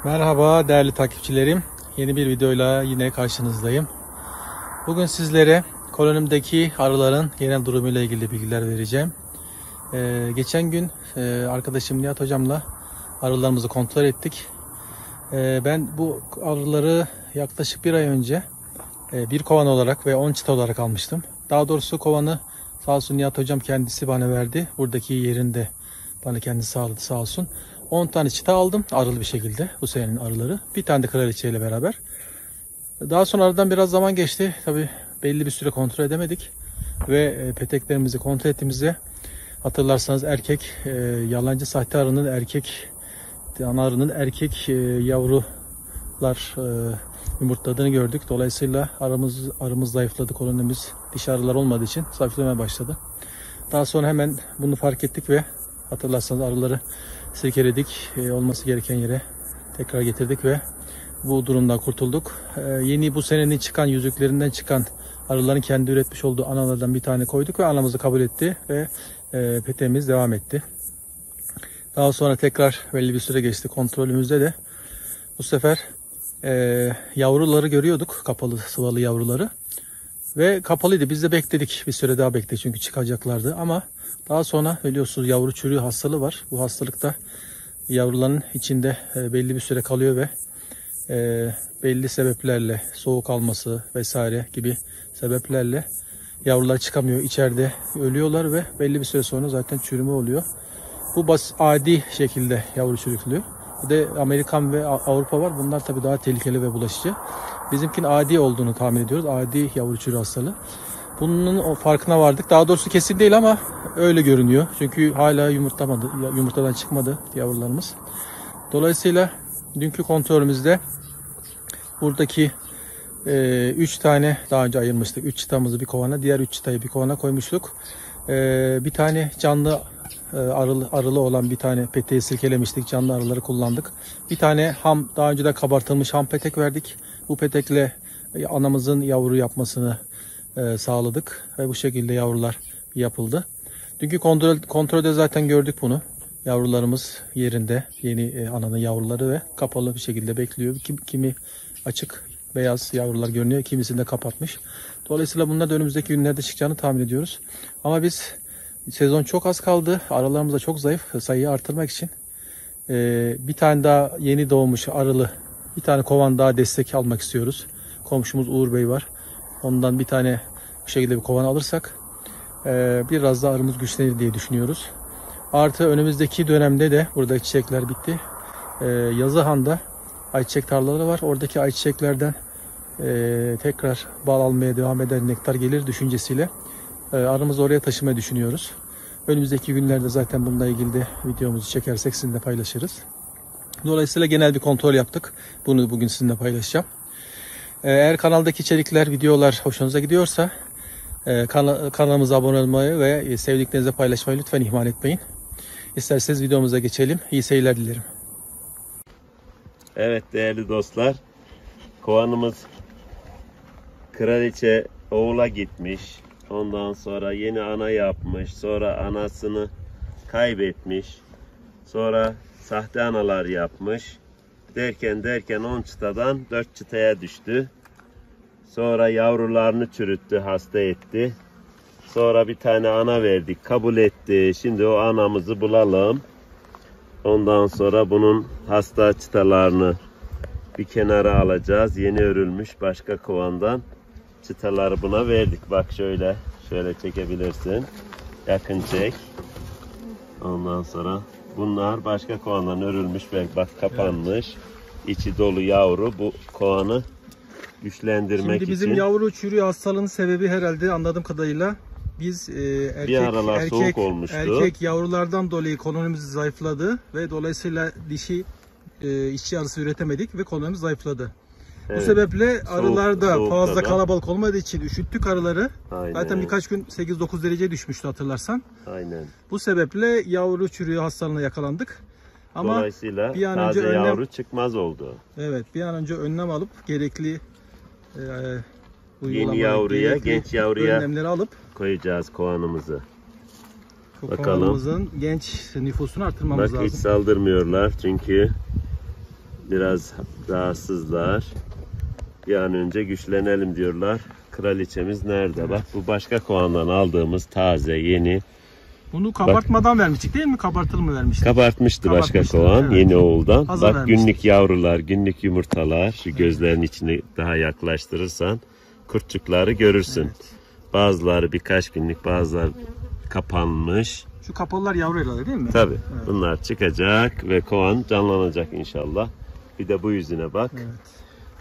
Merhaba değerli takipçilerim. Yeni bir videoyla yine karşınızdayım. Bugün sizlere kolonimdeki arıların genel durumuyla ilgili bilgiler vereceğim. Geçen gün arkadaşım Nihat hocamla arılarımızı kontrol ettik. Ben bu arıları yaklaşık bir ay önce bir kovan olarak ve 10 çıta olarak almıştım. Daha doğrusu kovanı sağ olsun Nihat hocam kendisi bana verdi. Buradaki yerinde bana kendisi sağladı sağ olsun. 10 tane çıta aldım arılı bir şekilde, bu senenin arıları. Bir tane de kraliçe ile beraber. Daha sonra aradan biraz zaman geçti. Tabi belli bir süre kontrol edemedik. Ve peteklerimizi kontrol ettiğimizde hatırlarsanız yalancı sahte arının ana arının erkek yavrular yumurtladığını gördük. Dolayısıyla arımız zayıfladı. Kolonimiz dişi arılar olmadığı için zayıflamaya başladı. Daha sonra hemen bunu fark ettik ve hatırlarsanız arıları sirkeledik. Olması gereken yere tekrar getirdik ve bu durumdan kurtulduk. Yeni bu senenin yüzüklerinden çıkan arıların kendi üretmiş olduğu analardan bir tane koyduk ve anamızı kabul etti ve peteğimiz devam etti. Daha sonra tekrar belli bir süre geçti. Kontrolümüzde de bu sefer yavruları görüyorduk. Kapalı sıvalı yavruları. Ve kapalıydı. Biz de bekledik. Bir süre daha bekledik çünkü çıkacaklardı. Ama daha sonra biliyorsunuz yavru çürüğü hastalığı var. Bu hastalıkta yavruların içinde belli bir süre kalıyor ve belli sebeplerle soğuk alması vesaire gibi sebeplerle yavrular çıkamıyor. İçeride ölüyorlar ve belli bir süre sonra zaten çürüme oluyor. Bu adi şekilde yavru çürüklüğü. Bir de Amerikan ve Avrupa var. Bunlar tabii daha tehlikeli ve bulaşıcı. Bizimkinin adi olduğunu tahmin ediyoruz. Adi yavru çürüğü hastalığı. Bunun o farkına vardık. Daha doğrusu kesin değil ama öyle görünüyor. Çünkü hala yumurtadan çıkmadı yavrularımız. Dolayısıyla dünkü kontrolümüzde buradaki 3 tane daha önce ayırmıştık. 3 çıtamızı bir kovana, diğer 3 çıtayı bir kovana koymuştuk. Bir tane canlı arılı olan bir tane peteği silkelemiştik. Canlı arıları kullandık. Bir tane daha önceden kabartılmış ham petek verdik. Bu petekle anamızın yavru yapmasını sağladık ve bu şekilde yavrular yapıldı. Dünkü kontrolde zaten gördük bunu. Yavrularımız yerinde, yeni ananın yavruları ve kapalı bir şekilde bekliyor. Kimi açık beyaz yavrular görünüyor, kimisini de kapatmış. Dolayısıyla bunlar da önümüzdeki günlerde çıkacağını tahmin ediyoruz. Ama biz sezon çok az kaldı. Aralarımız da çok zayıf. Sayıyı artırmak için bir tane daha yeni doğmuş arılı bir tane kovan daha destek almak istiyoruz. Komşumuz Uğur Bey var. Ondan bir tane bu şekilde bir kovan alırsak biraz daha arımız güçlenir diye düşünüyoruz. Artı önümüzdeki dönemde de burada çiçekler bitti. Yazıhan'da ayçiçek tarlaları var. Oradaki ayçiçeklerden tekrar bal almaya devam eder, nektar gelir düşüncesiyle arımızı oraya taşımayı düşünüyoruz. Önümüzdeki günlerde zaten bununla ilgili de videomuzu çekersek sizinle paylaşırız. Dolayısıyla genel bir kontrol yaptık. Bunu bugün sizinle paylaşacağım. Eğer kanaldaki içerikler, videolar hoşunuza gidiyorsa kanalımıza abone olmayı ve sevdiklerinizle paylaşmayı lütfen ihmal etmeyin. İsterseniz videomuza geçelim. İyi seyirler dilerim. Evet değerli dostlar, kovanımız kraliçe oğula gitmiş. Ondan sonra yeni ana yapmış. Sonra anasını kaybetmiş. Sonra sahte analar yapmış. Derken 10 çıtadan 4 çıtaya düştü. Sonra yavrularını çürüttü, hasta etti. Sonra bir tane ana verdik, kabul etti. Şimdi o anamızı bulalım. Ondan sonra bunun hasta çıtalarını bir kenara alacağız. Yeni örülmüş başka kovandan çıtaları buna verdik. Bak şöyle çekebilirsin. Yakın çek. Ondan sonra bunlar başka kovandan örülmüş. Bak kapanmış. İçi dolu yavru. Bu kovanı güçlendirmek için. Şimdi bizim yavru çürüğü hastalığının sebebi herhalde anladığım kadarıyla biz erkek yavrulardan dolayı kolonimiz zayıfladı ve dolayısıyla dişi işçi arısı üretemedik ve kolonimiz zayıfladı. Evet. Bu sebeple arılarda fazla kalabalık olmadığı için üşüttük arıları. Aynen. Zaten birkaç gün 8-9 dereceye düşmüştü hatırlarsan. Aynen. Bu sebeple yavru çürüğü hastalığına yakalandık. Ama dolayısıyla bir an önce yavru çıkmaz oldu. Evet, bir an önce önlem alıp gerekli yeni yavruya, genç yavruya önlemleri alıp koyacağız kovanımızı. Bakalım. Kovanımızın genç nüfusunu artırmamız lazım. Hiç saldırmıyorlar çünkü biraz rahatsızlar. Bir an önce güçlenelim diyorlar. Kraliçemiz nerede? Bak bu başka kovandan aldığımız taze, yeni. Bunu kabartmadan vermiştik değil mi? Kabartılı mı vermiştik? Kabartmıştı başka Kabartmıştı, kovan, evet. yeni oğuldan. Hazır Bak vermiştik. günlük yavrular, günlük yumurtalar. Şu gözlerin içine daha yaklaştırırsan kurtçukları görürsün. Evet. Bazıları birkaç günlük, bazıları kapanmış. Şu kapalılar yavru herhalde değil mi? Tabii Evet. bunlar çıkacak ve kovan canlanacak inşallah. Bir de bu yüzüne bak. Evet.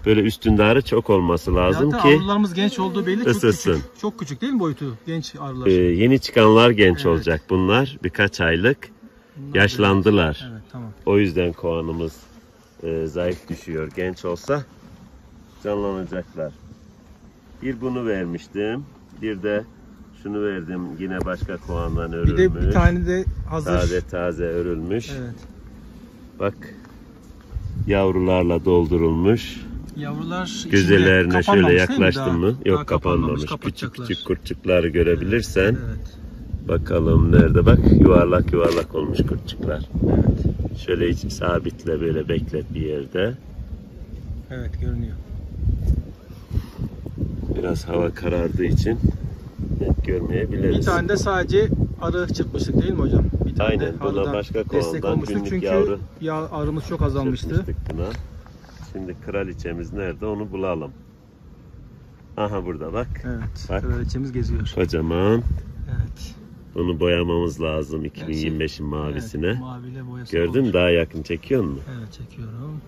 Böyle üstünde arı çok olması lazım Zaten ki arılarımız genç olduğu belli. Çok ısıtsın. küçük. Çok küçük değil mi boyutu? Genç arılar. Yeni çıkanlar genç Evet. olacak bunlar. Birkaç aylık Bunlar yaşlandılar. böyle. Evet, tamam. O yüzden kovanımız zayıf düşüyor. Genç olsa canlanacaklar. Bir bunu vermiştim. Bir de şunu verdim. Yine başka kovandan örülmüş. Bir de bir tane de hazır. Taze örülmüş. Evet. Bak yavrularla doldurulmuş. Yavrular Güzellerine içinde şöyle kapanmamış değil mi? yaklaştın Daha- mı? daha Yok kapanmamış. Küçük kapatacaklar. küçük kurtçukları görebilirsen. Evet. Bakalım nerede? Bak yuvarlak yuvarlak olmuş kurtçuklar. Evet. Şöyle hiç sabitle böyle beklet bir yerde. Evet görünüyor. Biraz hava karardığı için net görmeyebiliriz. Bir tane de sadece arı çıkmıştık değil mi hocam? Bir tane Aynen, de buna arıdan başka destek kovandan olmuştuk günlük çünkü yavru arımız çok azalmıştı. Çıkmıştık buna. Şimdi kraliçemiz nerede onu bulalım. Aha burada bak. Evet. Bak. Kraliçemiz geziyor. Kocaman. Evet. Onu boyamamız lazım 2025'in mavisine. Evet, maviyle boyası Gördün mü? olur. Daha yakın çekiyor mu? Evet çekiyorum.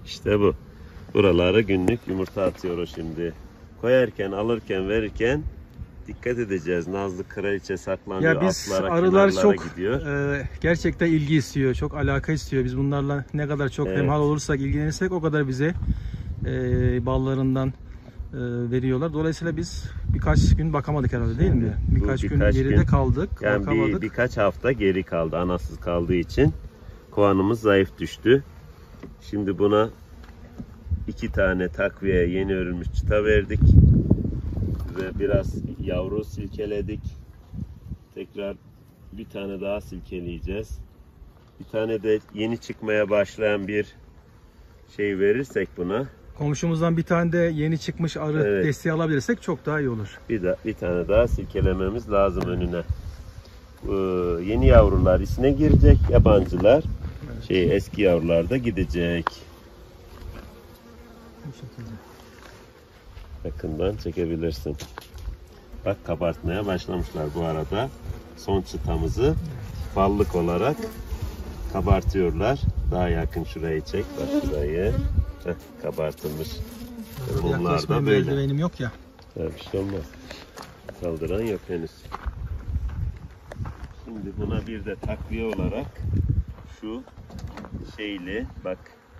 İşte bu. Buralara günlük yumurta atıyor o şimdi. Koyarken, alırken, verirken dikkat edeceğiz. Nazlı kraliçe saklanıyor. Ya biz Altlara, arılar kenarlara çok gidiyor. gerçekten ilgi istiyor, çok alaka istiyor. Biz bunlarla ne kadar çok Evet. hemhal olursak, ilgilenirsek o kadar bize ballarından veriyorlar. Dolayısıyla biz birkaç gün bakamadık herhalde değil mi? Bu Birkaç gün birkaç geride gün, kaldık, Yani bakamadık. birkaç hafta geri kaldı anasız kaldığı için. Kovanımız zayıf düştü. Şimdi buna 2 tane takviye yeni örülmüş çıta verdik. Ve biraz yavru silkeledik. Tekrar bir tane daha silkeleyeceğiz. Bir tane de yeni çıkmaya başlayan bir şey verirsek buna, Komşumuzdan bir tane de yeni çıkmış arı Evet. desteği alabilirsek çok daha iyi olur. bir tane daha silkelememiz lazım önüne. Yeni yavrular içine girecek, yabancılar eski yavrular da gidecek. Bu şekilde. Yakından çekebilirsin. Bak kabartmaya başlamışlar bu arada. Son çıtamızı ballık olarak kabartıyorlar. Daha yakın şurayı çek. Bak şurayı. Heh, kabartılmış. Bunlar Yaklaşmaya da böyle. eldivenim yok ya. Bir şey olmaz. Kaldıran yok henüz. Şimdi buna bir de takviye olarak şu şeyli, bak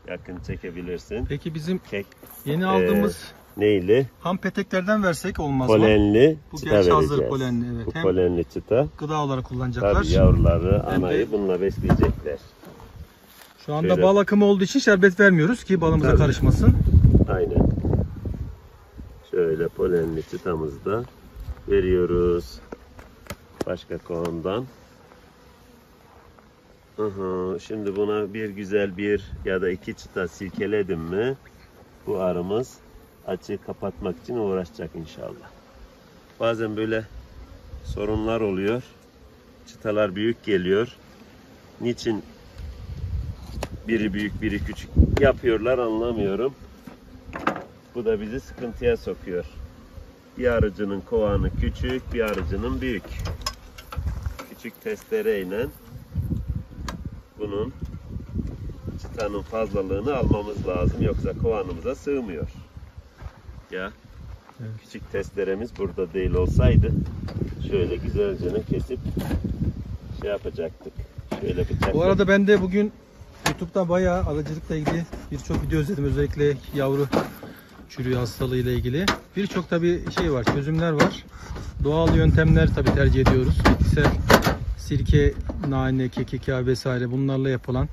yakın çekebilirsin. Peki bizim Kek yeni aldığımız neyli? ham peteklerden versek olmaz mı? Polenli Bu çıta gerçi hazır vereceğiz. polenli, evet. Bu Hem polenli çıta. gıda olarak kullanacaklar. Tabii yavruları, Hem de- anayı bununla besleyecekler. Şu anda Şöyle. bal akımı olduğu için şerbet vermiyoruz ki balımıza Tabii. karışmasın. Aynen. Şöyle polenli çıtamızı da veriyoruz. Başka kovandan. Şimdi buna bir güzel bir ya da 2 çıta silkeledim mi bu arımız açığı kapatmak için uğraşacak inşallah. Bazen böyle sorunlar oluyor. Çıtalar büyük geliyor. Niçin biri büyük biri küçük yapıyorlar anlamıyorum. Bu da bizi sıkıntıya sokuyor. Bir arıcının kovanı küçük, bir arıcının büyük. Küçük testereyle bunun çıtanın fazlalığını almamız lazım. Yoksa kovanımıza sığmıyor. Ya Evet. küçük testeremiz burada değil olsaydı şöyle güzelce kesip şey yapacaktık. Şöyle bıçak. Bu arada ben de bugün YouTube'da bayağı arıcılıkla ilgili birçok video izledim. Özellikle yavru çürüğü hastalığı ile ilgili. Birçok tabi şey var, çözümler var. Doğal yöntemler tabi tercih ediyoruz. Bitkisel sirke, nane, kekik yağı vesaire bunlarla yapılan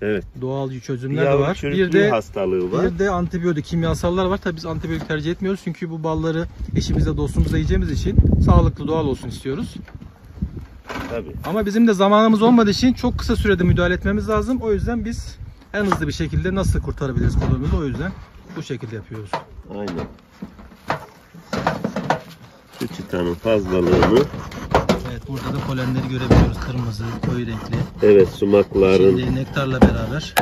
Evet. doğal Bir çözümler de yavru var. çürüklüğü hastalığı var. Bir de antibiyotik, kimyasallar var. Tabii biz antibiyotik tercih etmiyoruz çünkü bu balları eşimizle dostumuzla yiyeceğimiz için sağlıklı, doğal olsun istiyoruz. Tabii. Ama bizim de zamanımız olmadığı için çok kısa sürede müdahale etmemiz lazım. O yüzden biz en hızlı bir şekilde nasıl kurtarabiliriz kolonimizi, o yüzden bu şekilde yapıyoruz. Aynen. Şu çıtanın fazlalığını. Evet, burada da polenleri görebiliyoruz. Kırmızı, koyu renkli. Evet, sumakların. Şimdi nektarla beraber.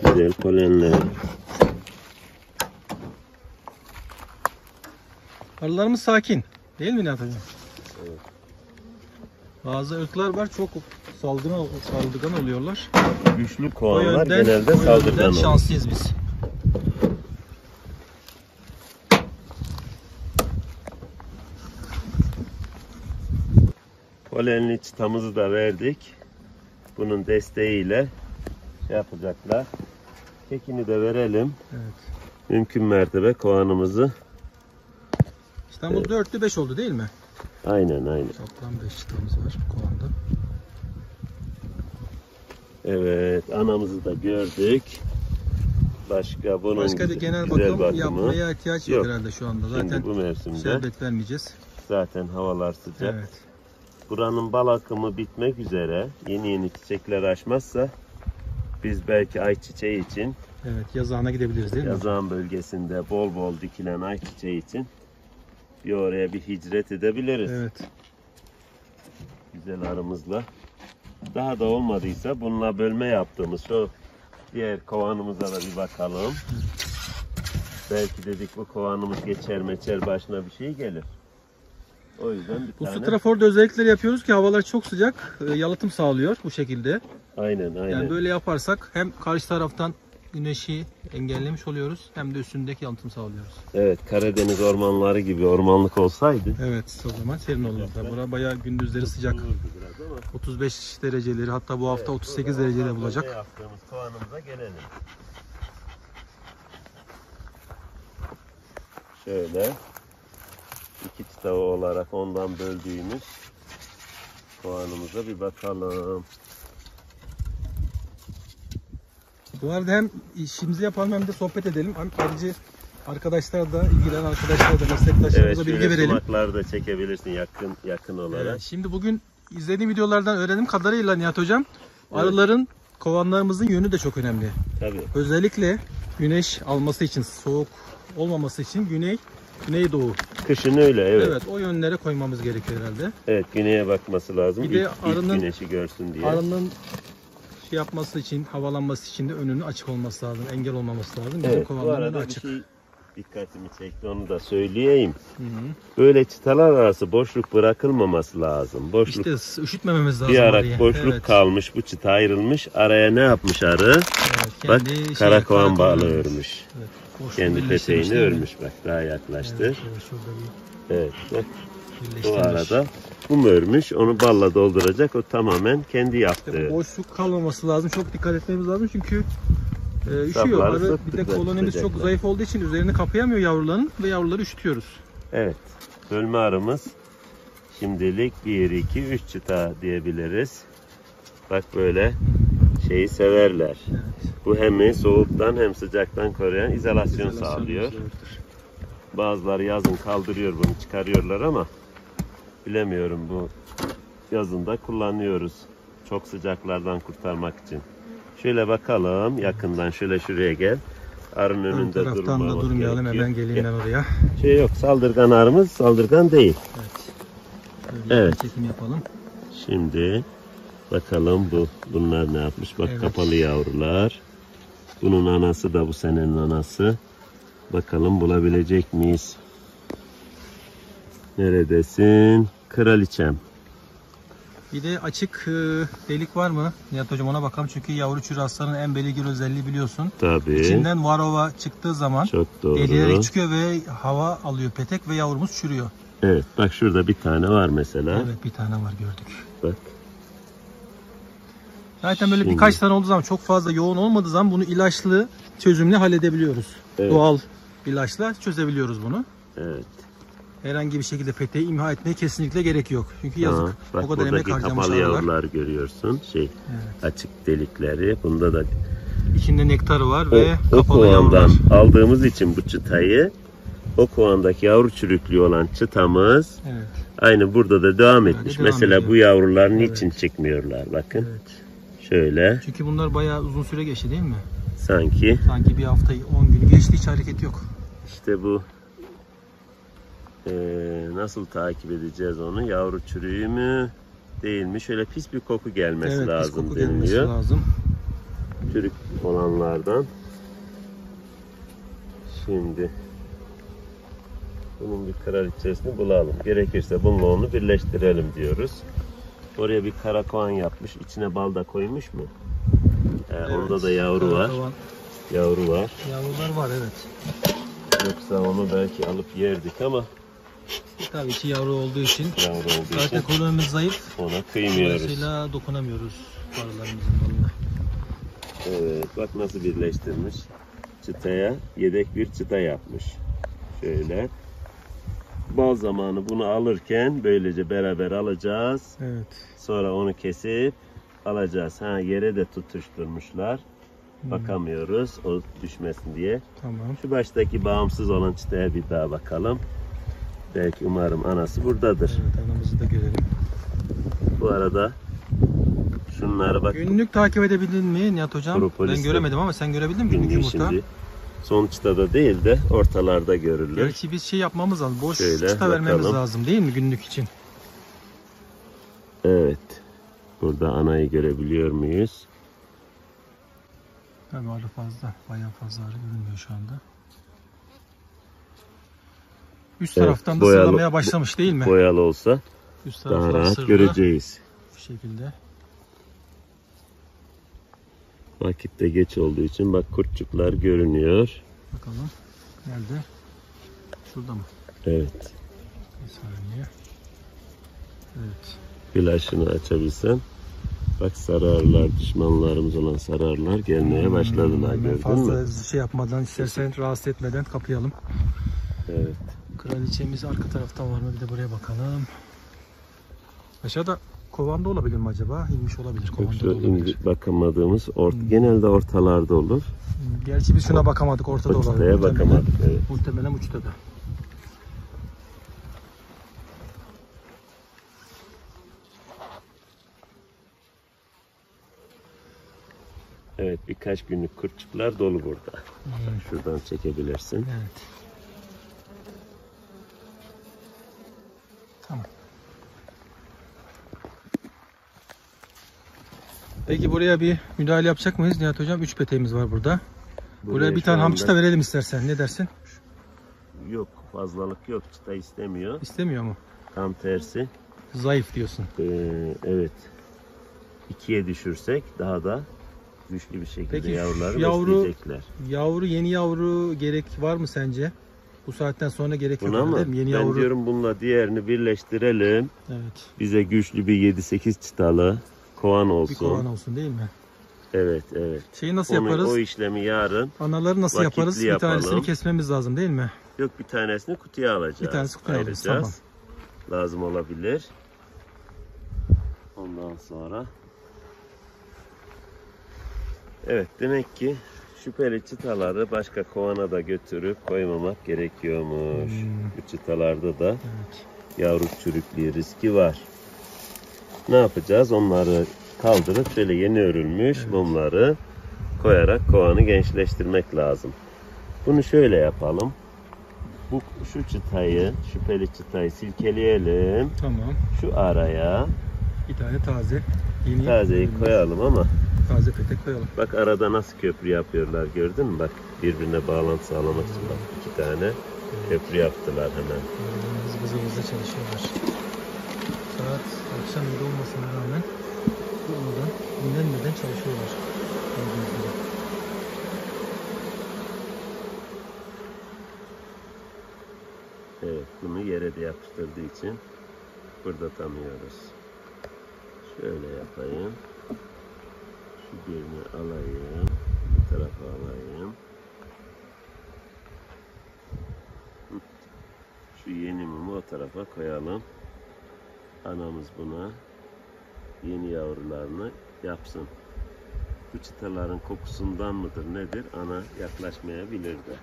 Güzel polenler. Arılarımız sakin. Değil mi Nihat Hocam? Evet. Bazı ırklar var, çok saldırgan oluyorlar. Güçlü O kovanlar yönden, genelde saldırgan olur. şanslıyız biz. Polenli çıtamızı da verdik. Bunun desteğiyle şey yapacaklar. Kekini de verelim. Evet. Mümkün mertebe kovanımızı. İstanbul 4'lü 5 oldu değil mi? Aynen. Toplam 5 çıtamız var kovanda. Evet, anamızı da gördük. Başka bunun Başka bir genel güzel bakım yapmaya ihtiyaç yok herhalde şu anda. Şimdi Zaten bu mevsimde şerbet vermeyeceğiz. zaten havalar sıcak. Evet. Buranın bal akımı bitmek üzere. Yeni çiçekler açmazsa biz belki ayçiçeği için, Evet, yazağına gidebiliriz değil mi? yazağın bölgesinde bol bol dikilen ayçiçeği için bir oraya bir hicret edebiliriz. Evet. Güzel arımızla. Daha da olmadıysa bununla bölme yaptığımız şu diğer kovanımıza da bir bakalım. Belki dedik bu kovanımız geçer meçer başına bir şey gelir. O yüzden bir Bu tane. straforda özellikleri yapıyoruz ki havalar çok sıcak, yalıtım sağlıyor bu şekilde. Aynen. Yani böyle yaparsak hem karşı taraftan güneşi engellemiş oluyoruz hem de üstündeki yalıtım sağlıyoruz. Evet, Karadeniz ormanları gibi ormanlık olsaydı. Evet, o zaman serin olurdu. Bura bayağı gündüzleri sıcak. 35 dereceleri, hatta bu hafta 38 dereceleri bulacak. Yaptığımız kovanımıza gelelim. Şöyle iki çıta olarak ondan böldüğümüz kovanımıza bir bakalım. Bu arada hem işimizi yapalım hem de sohbet edelim. Ayrıca arkadaşlar da, ilgilenen arkadaşlar da, meslektaşlarımıza bilgi verelim. Sumakları da çekebilirsin yakın olarak. Şimdi bugün izlediğim videolardan öğrendiğim kadarıyla Nihat Hocam, arıların kovanlarımızın yönü de çok önemli. Tabii. Özellikle güneş alması için, soğuk olmaması için güneydoğu. Kışın öyle, evet. Evet, o yönlere koymamız gerekiyor herhalde. Evet, güneye bakması lazım. Bir de İlk güneşi görsün diye. Arının şey yapması için, havalanması için de önünün açık olması lazım, engel olmaması lazım. Bizim Evet, bu kovanların arada açık. bir şey dikkatimi çekti, onu da söyleyeyim. Hı hı. Böyle çıtalar arası boşluk bırakılmaması lazım. Boşluk, İşte üşütmememiz lazım. bir ara arayı. boşluk Evet. kalmış, bu çıta ayrılmış. Araya ne yapmış arı? Evet, Bak, kendi karakovan bağlı örmüş. Evet, boşluğu Kendi birleştirmiş peteğini değil mi? örmüş, bak daha yaklaştır. Evet, şurada bir Evet, bak bu birleştirmiş. arada bu örmüş, onu balla dolduracak. O tamamen kendi yaptığı. İşte boşluk kalmaması lazım. Çok dikkat etmemiz lazım çünkü üşüyor. Safları Arı, bir de sıktıkça kolonimiz çok tutacaklar. zayıf olduğu için üzerini kapayamıyor yavruların ve yavruları üşütüyoruz. Evet, bölme arımız şimdilik 1, 2, 3 çıta diyebiliriz. Bak böyle şeyi severler. Evet. Bu hem soğuktan hem sıcaktan koruyan izolasyon sağlıyor. güzeldir. Bazıları yazın kaldırıyor bunu, çıkarıyorlar ama bilemiyorum, bu yazın da kullanıyoruz. Çok sıcaklardan kurtarmak için. Şöyle bakalım yakından, şöyle şuraya gel. Arının Ön önünde taraftan da durmamız durmayalım, gerekiyor. hemen geleyim ben oraya. Şey yok, saldırgan arımız saldırgan değil. Evet. Böyle Evet. çekim yapalım. Şimdi bakalım bunlar ne yapmış. Bak, Evet. kapalı yavrular. Bunun anası da bu senenin anası. Bakalım bulabilecek miyiz? Neredesin? Kraliçem. Bir de açık delik var mı? Nihat Hocam ona bakalım çünkü yavru çürü hastaların en belirgin özelliği biliyorsun. Tabii. İçinden varova çıktığı zaman Çok doğru. delirerek çıkıyor ve hava alıyor petek ve yavrumuz çürüyor. Evet, bak şurada bir tane var mesela. Evet, bir tane var gördük. Bak. Zaten böyle Şimdi- birkaç tane olduğu zaman, çok fazla yoğun olmadığı zaman bunu ilaçlı çözümle halledebiliyoruz. Evet. Doğal ilaçla çözebiliyoruz bunu. Evet. Herhangi bir şekilde peteği imha etmeye kesinlikle gerek yok. Çünkü yazık. Ha, bak O kadar emek buradaki harcamış kapalı arılar. yavrular görüyorsun. Evet. Açık delikleri. Bunda da İçinde nektarı var o ve kapalı yavrular. kovandan aldığımız için bu çıtayı, o kovandaki yavru çürüklüğü olan çıtamız Evet. aynı burada da devam etmiş. devam Mesela ediyor. bu yavrular niçin çıkmıyorlar? Bakın. Evet. Şöyle Çünkü bunlar bayağı uzun süre geçti değil mi? sanki. Sanki bir hafta 10 günü geçti, hiç hareket yok. İşte bu nasıl takip edeceğiz onu? Yavru çürüğü mü değil mi? Şöyle pis bir koku gelmesi Evet, lazım pis koku gelmesi deniliyor. lazım. Çürük olanlardan. Şimdi bunun bir kraliçesini bulalım. Gerekirse bununla onu birleştirelim diyoruz. Oraya bir karakoğan yapmış. İçine bal da koymuş mu? Evet, onda da yavru var. Yavru var. Yavrular var, evet. Yoksa onu belki alıp yerdik ama Tabii ki yavru olduğu için. yavru olduğu Zaten için kolonimiz zayıf. ona kıymıyoruz. Dolayısıyla dokunamıyoruz arılarımızın balına. Evet, bak nasıl birleştirmiş. Çıtaya yedek bir çıta yapmış. Şöyle. Bal zamanı bunu alırken böylece beraber alacağız. Evet. Sonra onu kesip alacağız. Yere de tutuşturmuşlar. Bakamıyoruz o düşmesin diye. Tamam. Şu baştaki bağımsız olan çıtaya bir daha bakalım. Belki umarım anası buradadır. Evet, anamızı da görelim. Bu arada şunlara bak. Günlük takip edebildin mi Nihat Hocam? Propolis Ben göremedim ama sen görebildin mi günlük Günlüğü yumurta? şimdi son çıtada değil de ortalarda görülür. Gerçi biz şey yapmamız lazım. Boş Şöyle çıta vermemiz bakalım. lazım değil mi günlük için? Evet. Burada anayı görebiliyor muyuz? Tabii arı fazla. Bayağı fazla arı görünmüyor şu anda. Üst Evet, taraftan da boyalı- sırlamaya başlamış değil mi? Boyalı olsa Üst daha taraflar rahat sırlı. göreceğiz. Bu şekilde. Vakit de geç olduğu için bak kurtçuklar görünüyor. Bakalım. Nerede? Şurada mı? Evet. Bir saniye. Evet. Flaşını açabilsem. Bak sarı arılar, düşmanlarımız olan sarı arılar gelmeye başladılar. Hemen Gördün fazla mü? şey yapmadan, istersen rahatsız etmeden kapayalım. Evet. Kraliçemiz arka taraftan var mı? Bir de buraya bakalım. Aşağıda kovanda olabilir mi acaba? İnmiş olabilir. Kovanda da Şu olabilir. indi bakamadığımız genelde ortalarda olur. Gerçi biz şuna bakamadık. Ortada olabilir. Uçtaya Muhtemelen- bakamadık. Evet. Muhtemelen uçtada. Evet, birkaç günlük kurtçuklar dolu burada. Şuradan çekebilirsin. Evet. Tamam. Peki buraya bir müdahale yapacak mıyız Nihat Hocam? 3 peteğimiz var burada. Buraya bir şu tane anda- hamçı da verelim istersen. Ne dersin? Yok, fazlalık yok. Çıta istemiyor. İstemiyor mu? Tam tersi. Zayıf diyorsun. Evet. 2'ye düşürsek daha da güçlü bir şekilde Peki, yavruları yavru- besleyecekler. Yeni yavru gerek var mı sence? Bu saatten sonra gerek yok Buna mı? değil mi? Yeni Ben yavru. diyorum bununla diğerini birleştirelim. Evet. Bize güçlü bir 7-8 çıtalı kovan Bir olsun. kovan olsun değil mi? Evet, evet. Şeyi nasıl yaparız? O işlemi yarın. Anaları nasıl vakitli yaparız? Bir yapalım. tanesini kesmemiz lazım değil mi? Yok, bir tanesini kutuya alacağız. Bir tanesi kutuya alacağız, Ayıracağız. Lazım olabilir. Ondan sonra. Evet, demek ki şüpheli çıtaları başka kovana da götürüp koymamak gerekiyormuş. Bu çıtalarda da Evet. yavru çürüklüğü riski var. Ne yapacağız? Onları kaldırıp şöyle yeni örülmüş mumları koyarak kovanı gençleştirmek lazım. Bunu şöyle yapalım. Şu çıtayı, şüpheli çıtayı silkeleyelim. Tamam. Şu araya Bir tane taze. Yeni tazeyi koyalım ama taze petek koyalım. bak arada nasıl köprü yapıyorlar, gördün mü? Bak birbirine bağlantı sağlamak için bak 2 tane köprü yaptılar hemen. Hızlı çalışıyorlar. Saat akşam 7 olmasına rağmen durmadan, dinlenmeden çalışıyorlar. Gördüğünüz gibi. Evet, bunu yere de yapıştırdığı için burada tanıyoruz. Şöyle yapayım. Şu birini alayım. Bu tarafa alayım. Şu yeni mumu o tarafa koyalım. Anamız buna yeni yavrularını yapsın. Bu çıtaların kokusundan mıdır nedir? Ana yaklaşmayabilir de.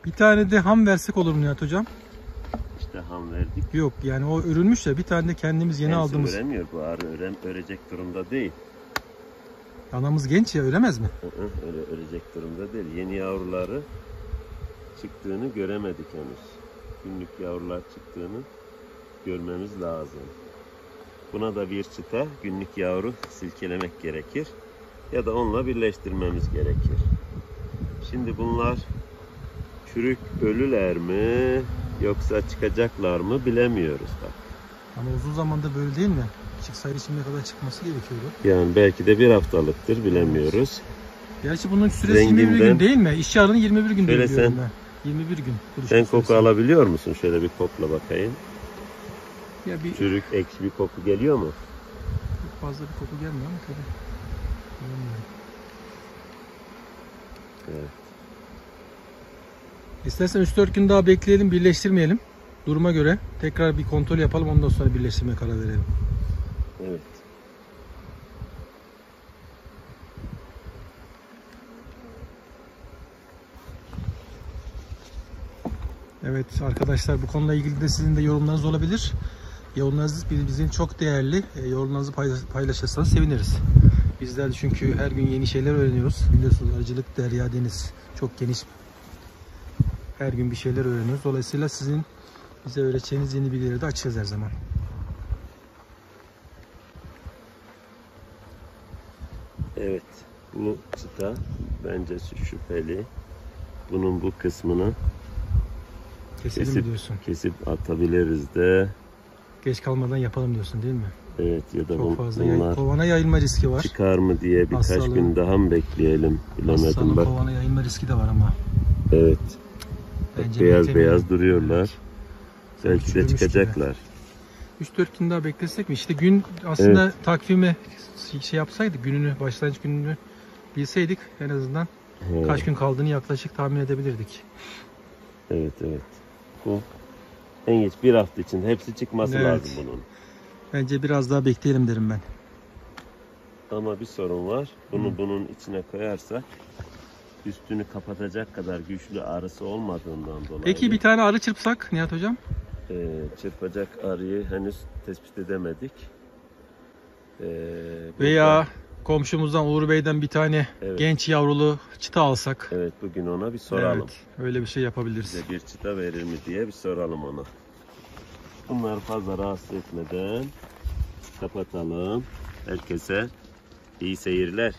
Bir tane de ham versek olur mu Nihat Hocam? İşte ham verdik. Yok yani o örülmüş de bir tane de kendimiz yeni Kendisi aldığımız. öremiyor, bu arı örecek durumda değil. Anamız genç ya, öremez mi? Öyle ölecek durumda değil. Yeni yavruları çıktığını göremedik henüz. Günlük yavrular çıktığını görmemiz lazım. Buna da bir çıta günlük yavru silkelemek gerekir. Ya da onunla birleştirmemiz gerekir. Şimdi bunlar çürük ölüler mi yoksa çıkacaklar mı bilemiyoruz bak. Ama uzun zamanda böyle değil mi? Çıksaydı şimdiye kadar çıkması gerekiyordu. Yani belki de bir haftalıktır, bilemiyoruz. Gerçi bunun süresi 21 gün Renginden- değil mi? İşçi arının 21 gün Şöyle biliyorum sen- ben. 21 gün. kuruş Sen süresi. koku alabiliyor musun? Şöyle bir kokla bakayım. Ya bir Çürük, ekşi bir koku geliyor mu? çok fazla bir koku gelmiyor ama tabii. Bilmiyorum. Evet. İstersen 3-4 gün daha bekleyelim, birleştirmeyelim. Duruma göre tekrar bir kontrol yapalım, ondan sonra birleştirmeye karar verelim. Evet. Evet arkadaşlar, bu konuyla ilgili de sizin de yorumlarınız olabilir. Yorumlarınız bizim çok değerli. Yorumlarınızı paylaşırsanız seviniriz. Bizler çünkü her gün yeni şeyler öğreniyoruz. Biliyorsunuz arıcılık derya deniz çok geniş. Her gün bir şeyler öğreniyoruz. Dolayısıyla sizin bize öğreteceğiniz yeni bilgileri de açacağız her zaman. Evet. Bu çıta bence şüpheli. Bunun bu kısmını Keselim mi diyorsun? kesip atabiliriz de. Geç kalmadan yapalım diyorsun değil mi? Evet, ya da Çok fazla bunlar kovana yayılma riski var. çıkar mı diye birkaç Hastalığın- gün daha mı bekleyelim? Bilemedim Hastalığın bak. kovana yayılma riski de var ama. Evet. Bak, Bence beyaz beklemeyelim. beyaz duruyorlar. Belki de çürümüş gibi. çıkacaklar. 3-4 gün daha beklesek mi? İşte gün aslında takvime şey yapsaydık, gününü, başlangıç gününü bilseydik en azından He, kaç gün kaldığını yaklaşık tahmin edebilirdik. Evet, evet. Bu en geç bir hafta içinde hepsi çıkması Evet. lazım bunun. Bence biraz daha bekleyelim derim ben. Ama bir sorun var. Bunu bunun içine koyarsak üstünü kapatacak kadar güçlü arısı olmadığından dolayı Peki bir tane arı çırpsak Nihat Hocam? çırpacak arıyı henüz tespit edemedik. Veya komşumuzdan Uğur Bey'den bir tane Evet. genç yavrulu çıta alsak. Evet, bugün ona bir soralım. Evet, öyle bir şey yapabiliriz. Bize bir çıta verir mi diye bir soralım ona. Bunları fazla rahatsız etmeden kapatalım. Herkese iyi seyirler.